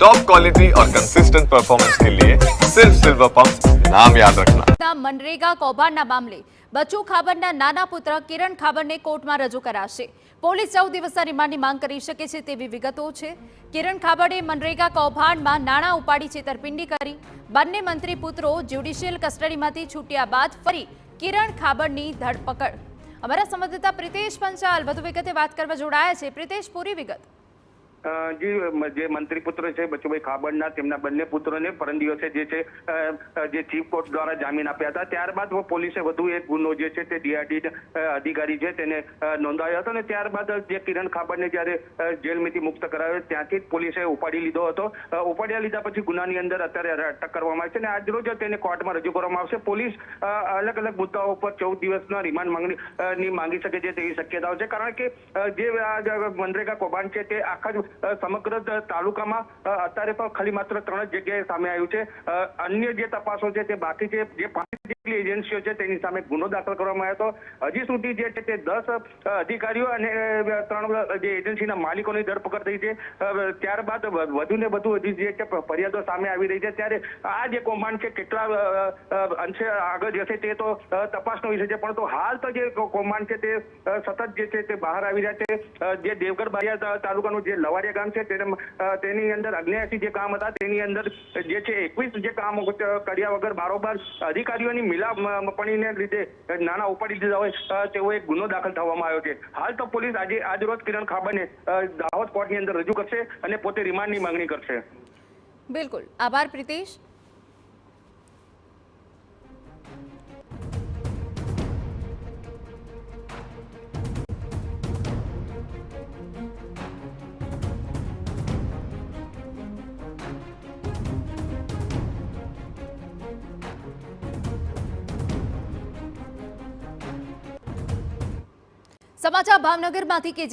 Top quality और consistent performance के लिए सिर्फ सिल्वर पंप नाम याद रखना। મનરેગા કૌભાંડના મામલે બચુ ખાબડના નાના પુત્ર કિરણ ખાબડને કોર્ટમાં રજૂ કરાશે। પોલીસ 14 દિવસના રિમાન્ડની માંગ કરી શકે છે તેવી વિગતો છે। કિરણ ખાબડે મનરેગા કૌભાંડમાં નાણાં ઉપાડી છેતરપિંડી કરી। બંને મંત્રી પુત્રો જ્યુડિશિયલ કસ્ટડીમાંથી છૂટ્યા બાદ ફરી કિરણ ખાબડની ધરપકડ। અમારા સંવાદદાતા પ્રિતેશ પંચાલ વધુ વિગતે વાત કરવા જોડાયા છે। પ્રિતેશ, પૂરી વિગત। જે મંત્રી પુત્ર છે બચુભાઈ ખાબડના તેમના બંને પુત્રોને પરમ દિવસે જે ચીફ કોર્ટ દ્વારા જામીન આપ્યા હતા, ત્યારબાદ પોલીસે વધુ એક ગુનો જે છે તે ડીઆરડી અધિકારી છે તેને નોંધાયો હતો અને ત્યારબાદ જે કિરણ ખાબડને જ્યારે જેલમાંથી મુક્ત કરાવ્યો ત્યાંથી જ પોલીસે ઉપાડી લીધો હતો। ઉપાડ્યા લીધા પછી ગુનાની અંદર અત્યારે અટક કરવામાં આવી છે અને આજરોજ તેને કોર્ટમાં રજૂ કરવામાં આવશે। પોલીસ અલગ અલગ મુદ્દાઓ પર 14 દિવસના રિમાન્ડ માંગી શકે છે તેવી શક્યતાઓ છે, કારણ કે જે મનરેગા કૌભાંડ છે તે આખા સમગ્ર તાલુકામાં અત્યારે પણ ખાલી માત્ર 3 જ જગ્યાએ સામે આવ્યું છે। અન્ય જે તપાસો છે તે બાકી છે। જે 5 જેટલી એજન્સીઓ છે તેની સામે ગુનો દાખલ કરવામાં આવ્યો હતો। હજી સુધી જે છે તે 10 અધિકારીઓ અને 3 જે એજન્સીના માલિકોની ધરપકડ થઈ છે। ત્યારબાદ વધુ ને વધુ હજી જે છે ફરિયાદો સામે આવી રહી છે। ત્યારે આ જે કૌભાંડ છે કેટલા અંશે આગળ જશે તે તો તપાસનો વિષય છે, પરંતુ હાલ તો જે કૌભાંડ છે તે સતત જે છે તે બહાર આવી રહ્યા છે। જે દેવગઢ બારિયા તાલુકાનું જે લવારિયા ગામ છે તેની અંદર 79 જે કામ હતા તેની અંદર જે છે 21 જે કામ કર્યા વગર બારોબાર અધિકારીઓની મિલાપણીને લીધે નાણાં ઉપાડી દીધા હોય તેવો એક ગુનો દાખલ થવામાં આવ્યો છે। હાલ તો પોલીસ આજ રોજ કિરણ ખાબડને દાહોદ કોર્ટની અંદર રજૂ કરશે અને પોતે રિમાન્ડની માંગણી કરશે। બિલકુલ, આભાર પ્રિતેશ। સમાચાર ભાવનગરમાંથી કે